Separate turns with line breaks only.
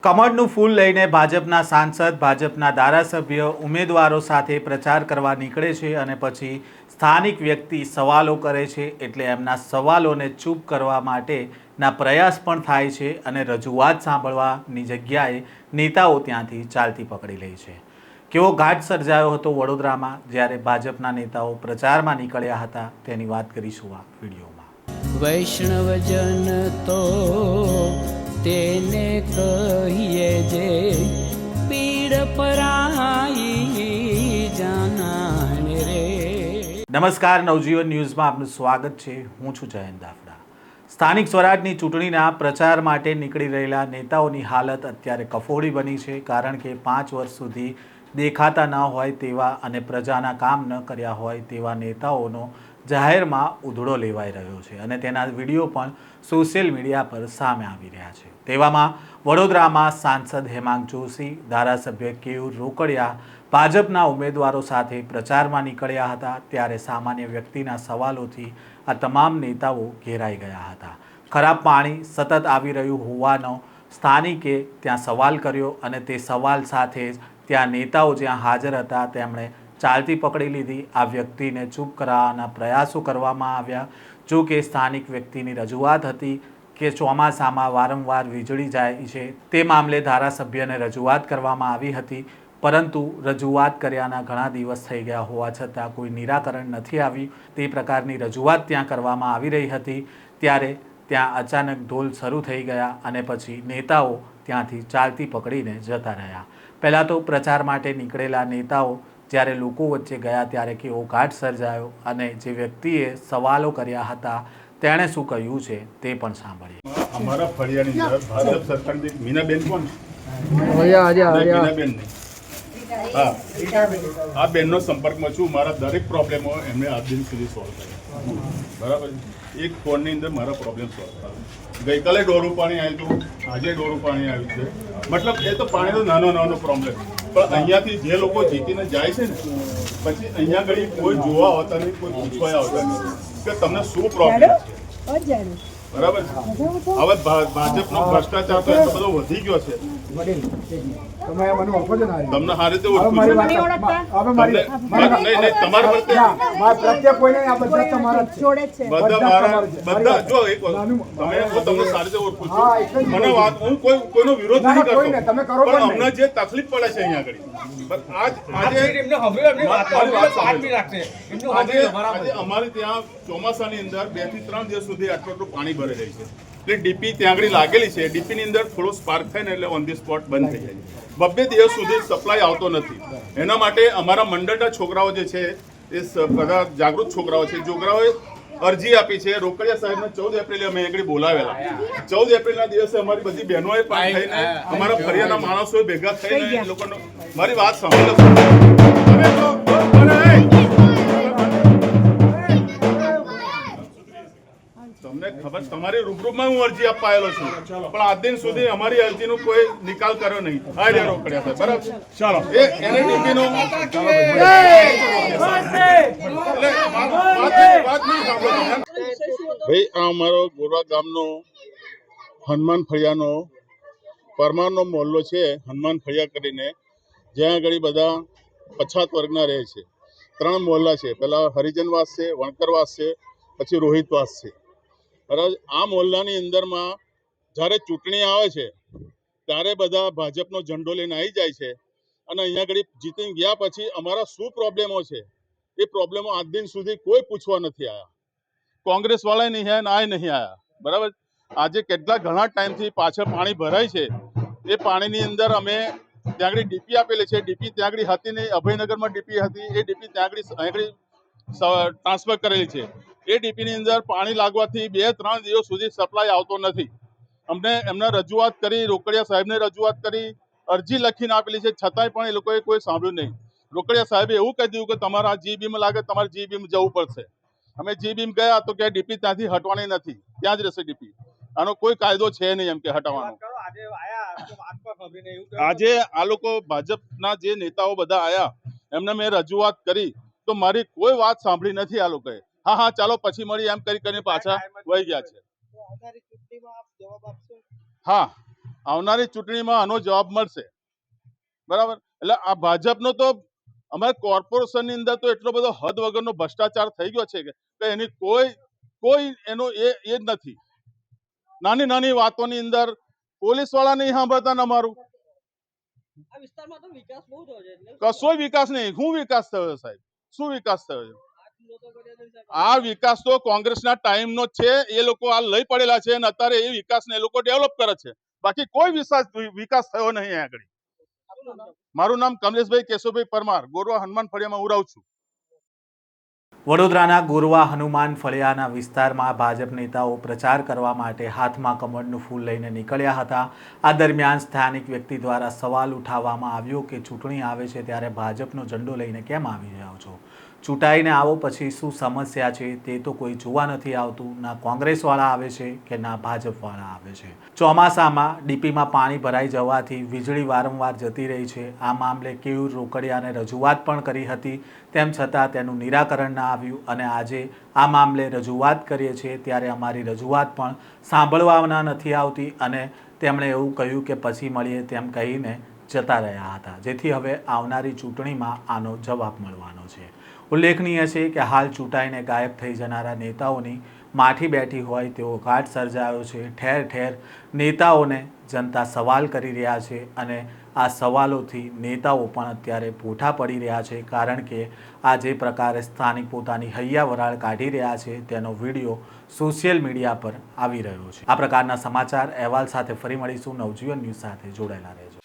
કમળનું ફૂલ લઈને ભાજપના સાંસદ ભાજપના ધારાસભ્ય ઉમેદવારો સાથે પ્રચાર કરવા નીકળે છે અને પછી સ્થાનિક વ્યક્તિ સવાલો કરે છે એટલે એમના સવાલોને ચૂપ કરવા માટેના પ્રયાસ પણ થાય છે અને રજૂઆત સાંભળવાની જગ્યાએ નેતાઓ ત્યાંથી ચાલતી પકડી લે છે। કેવો ઘાટ સર્જાયો હતો વડોદરામાં જ્યારે ભાજપના નેતાઓ પ્રચારમાં નીકળ્યા હતા તેની વાત કરીશું આ વિડીયોમાં।
વૈષ્ણવજન તો તેને કહીએ જે પીડ પરાઈ જાનાને રે।
નમસ્કાર, નવજીવન ન્યૂઝમાં આપનું સ્વાગત છે। હું છું જયંત દાફડા। સ્થાનિક સ્વરાજની ચૂંટણીના પ્રચાર માટે નીકળી રહેલા નેતાઓની હાલત અત્યારે કફોડી બની છે, કારણ કે 5 વર્ષ સુધી દેખાતા ન હોય તેવા અને પ્રજાના કામ ન કર્યા હોય તેવા નેતાઓનો જાહેરમાં ઉધડો લેવાઈ રહ્યો છે અને તેના વિડીયો પણ સોશિયલ મીડિયા પર સામે આવી રહ્યા છે। તેવામાં વડોદરામાં સાંસદ હેમાંગ જોશી, ધારાસભ્ય કેયુર રોકડિયા ભાજપના ઉમેદવારો સાથે પ્રચારમાં નીકળ્યા હતા ત્યારે સામાન્ય વ્યક્તિના સવાલોથી આ તમામ નેતાઓ ઘેરાઈ ગયા હતા। ખરાબ પાણી સતત આવી રહ્યું હોવાનો સ્થાનિકે ત્યાં સવાલ કર્યો અને તે સવાલ સાથે જ ત્યાં નેતાઓ જ્યાં હાજર હતા તેમણે ચાલતી પકડી લીધી। આ વ્યક્તિને ચૂપ કરાવવાના પ્રયાસો કરવામાં આવ્યા। જો કે સ્થાનિક વ્યક્તિની રજૂઆત હતી કે ચોમાસામાં વારંવાર વીજળી જાય છે, તે મામલે ધારાસભ્યને રજૂઆત કરવામાં આવી હતી, પરંતુ રજૂઆત કર્યાના ઘણા દિવસ થઈ ગયા હોવા છતાં કોઈ નિરાકરણ નથી આવ્યું। તે પ્રકારની રજૂઆત ત્યાં કરવામાં આવી રહી હતી ત્યારે ત્યાં અચાનક ઢોલ શરૂ થઈ ગયા અને પછી નેતાઓ ત્યાંથી ચાલતી પકડીને જતા રહ્યા। પહેલાં તો પ્રચાર માટે નીકળેલા નેતાઓ જ્યારે લોકો વચ્ચે ગયા ત્યારે કેવો ઘાટ સર્જાયો અને જે વ્યક્તિએ સવાલો કર્યા હતા તેણે શું કહ્યું છે તે પણ સાંભળીએ।
અમારા ફળિયાની અંદર ભાજપ સરકારની મીનાબેન કોણ? મીનાબેન નહીં, હા, આ બેનનો સંપર્કમાં છું। મારા દરેક પ્રોબ્લેમો એમને આજ દિન સુધી સોલ્વ કર્યા, બરાબર। એક ફોનની અંદર મારા પ્રોબ્લેમ સોલ્વ કર્યા। ગઈકાલે ડોરું પાણી આવ્યું હતું, આજે ડોરું પાણી આવ્યું છે, મતલબ એ તો પાણીનો નાનો પ્રોબ્લેમ, પણ અહીંયાથી જે લોકો જીતીને જાય છે ને પછી અહીંયા ઘડી કોઈ જોવા આવતા નહીં, કોઈ પૂછવા આવતા નહીં કે તમને શું પ્રોબ્લેમ છે, બરાબર। હવે ભાજપનો ભ્રષ્ટાચાર તો એટલો બધો વધી ગયો છે, તમને સારી રીતે ઓળખું છું, નહીં તમારા બધા જો એક તમને સારી રીતે ઓળખું છું, મને વાત હું કોઈનો વિરોધ નહીં કરતો, પણ અમને જે તકલીફ પડે છે અહીંયા આગળ અમારે ત્યાં ચોમાસાની અંદર 2 થી 3 દિવસ સુધી આટલું પાણી ભરી રહી છે, એટલે ડીપી ત્યાં આગળ લાગેલી છે, ડીપીની અંદર થોડો સ્પાર્ક થાય ને એટલે ઓન ધી સ્પોટ બંધ થઈ જાય, 2 દિવસ સુધી સપ્લાય આવતો નથી। એના માટે અમારા મંડળના છોકરાઓ જે છે એ બધા જાગૃત છોકરાઓ છે, છોકરાઓએ અરજી આપી છે। રોકડિયા સાહેબને 14 એપ્રિલે અમે આગળ બોલાવેલા, 14 એપ્રિલના દિવસે અમારી બધી બહેનોએ પણ થઈને અમારા ફરિયાના માણસોએ ભેગા થઈને એ લોકોનો મારી વાત સાંભળો, તમને ખબર, તમારી રૂબરૂમાં હું અરજી આપવા આવેલો છું, પણ આજ દિન સુધી અમારી અરજીનો કોઈ નિકાલ કર્યો નહીં। આ રહ્યા રોકડિયા સાહેબ, બરાબર, ચાલો એને ડીપીનો ભાઈ આ અમારો ગોરવા ગામનો હનુમાન ફળિયાનો પરમારનો મોહલ્લો છે, હનુમાન ફળિયા કરીને, જ્યાં આગળ બધા પછાત વર્ગના રહે છે। 3 મોહલ્લા છે, પહેલા હરિજનવાસ છે, વણકરવાસ છે, પછી રોહિતવાસ છે, બરાબર। આ મોહલ્લાની અંદરમાં જ્યારે ચૂંટણી આવે છે ત્યારે બધા ભાજપનો ઝંડો લઈને આવી જાય છે અને અહીંયા આગળ જીતીને ગયા પછી અમારા શું પ્રોબ્લેમો છે એ પ્રોબ્લેમો આજ દિન સુધી કોઈ પૂછવા નથી આવ્યા। કોંગ્રેસ વાળા નહીં આવ્યા, ના નહીં આવ્યા, બરાબર। આજે કેટલા ઘણા ટાઈમથી પાછળ પાણી ભરાય છે, એ પાણીની અંદર અમે ત્યાં આગળ ડીપી આપેલી છે, ડીપી ત્યાં આગળ હતી નહીં, અભયનગરમાં ડીપી હતી, એ ડીપી ત્યાં આગળ ટ્રાન્સફર કરેલી છે। એ ડીપીની અંદર પાણી લાગવાથી 2-3 દિવસ સુધી સપ્લાય આવતો નથી। અમને એમને રજૂઆત કરી, રોકડિયા સાહેબને રજૂઆત કરી, અરજી લખીને આપેલી છે, છતાંય પણ એ લોકોએ કોઈ સાંભળ્યું નહીં। રોકડિયા સાહેબે એવું કહી દીધું કે તમારા જી બીમ લાગે, તમારે જી બીમ જવું પડશે। અમે જી બીમ ગયા તો કે ડીપી ત્યાંથી હટવાની નથી, ત્યાં જ રહેશે ડીપી, આનો કોઈ કાયદો છે નહીં એમ કે હટાવવાનો। આજે આ લોકો ભાજપના જે નેતાઓ બધા આયા એમને મેં રજૂઆત કરી તો મારી કોઈ વાત સાંભળી નથી આ લોકોએ। હા ચાલો પછી મળી એમ કરીને પાછા વહી ગયા છે। હા, આવનારી ચૂંટણીમાં આનો જવાબ મળશે, બરાબર. એટલે આ ભાજપનો તો અમારે કોર્પોરેશનની અંદર તો એટલો બધો હદ વગરનો ભ્રષ્ટાચાર થઈ ગયો છે કે એની કોઈ એનો એ જ નથી. નાની નાની વાતોની અંદર પોલીસ વાળા નહીં સાંભળતા ને અમારું કશોય વિકાસ નહીં. શું વિકાસ થયો સાહેબ? શું વિકાસ થયો છે? આ વિકાસ તો કોંગ્રેસના ટાઈમનો જ છે. એ લોકો આ લઈ પડેલા છે અને અત્યારે એ વિકાસને એ લોકો ડેવલપ કરે છે. બાકી કોઈ વિકાસ થયો નહીં આગળ. મારું નામ કમલેશભાઈ કેશવભાઈ પરમાર, ગોરવા હનુમાન ફળિયામાં હું રહું છું.
વડોદરાના ગોરવા હનુમાન ફળિયાના વિસ્તારમાં ભાજપ નેતાઓ પ્રચાર કરવા માટે હાથમાં કમળનું ફૂલ લઈને નીકળ્યા હતા. આ દરમિયાન સ્થાનિક વ્યક્તિ દ્વારા સવાલ ઉઠાવવામાં આવ્યો કે ચૂંટણી આવે છે ત્યારે ભાજપનો ઝંડો લઈને કેમ આવી જાઓ છો? ચૂંટાઈને આવો પછી શું સમસ્યા છે તે તો કોઈ જોવા નથી આવતું. ના કોંગ્રેસવાળા આવે છે કે ના ભાજપવાળા આવે છે. ચોમાસામાં ડીપીમાં પાણી ભરાઈ જવાથી વીજળી વારંવાર જતી રહી છે. આ મામલે કેયુર રોકડિયાને રજૂઆત પણ કરી હતી, તેમ છતાં તેનું નિરાકરણ ના આવ્યું અને આજે આ મામલે રજૂઆત કરીએ છીએ ત્યારે અમારી રજૂઆત પણ સાંભળવામાં નથી આવતી અને તેમણે એવું કહ્યું કે પછી મળીએ તેમ કહીને જતા રહ્યા હતા, જેથી હવે આવનારી ચૂંટણીમાં આનો જવાબ મળવાનો છે. ઉલ્લેખનીય છે કે હાલ ચૂંટાઈને ગાયબ થઈ જનારા નેતાઓની માઠી બેઠી હોય તેવો ઘાટ સર્જાયો છે. ઠેર ઠેર નેતાઓને જનતા સવાલ કરી રહ્યા છે અને આ સવાલોથી નેતાઓ પણ અત્યારે પોઠા પડી રહ્યા છે, કારણ કે આ જે પ્રકારે સ્થાનિક પોતાની હૈયા વરાળ કાઢી રહ્યા છે તેનો વિડીયો સોશિયલ મીડિયા પર આવી રહ્યો છે. આ પ્રકારના સમાચાર અહેવાલ સાથે ફરી મળીશું. નવજીવન ન્યૂઝ સાથે જોડાયેલા રહેજો.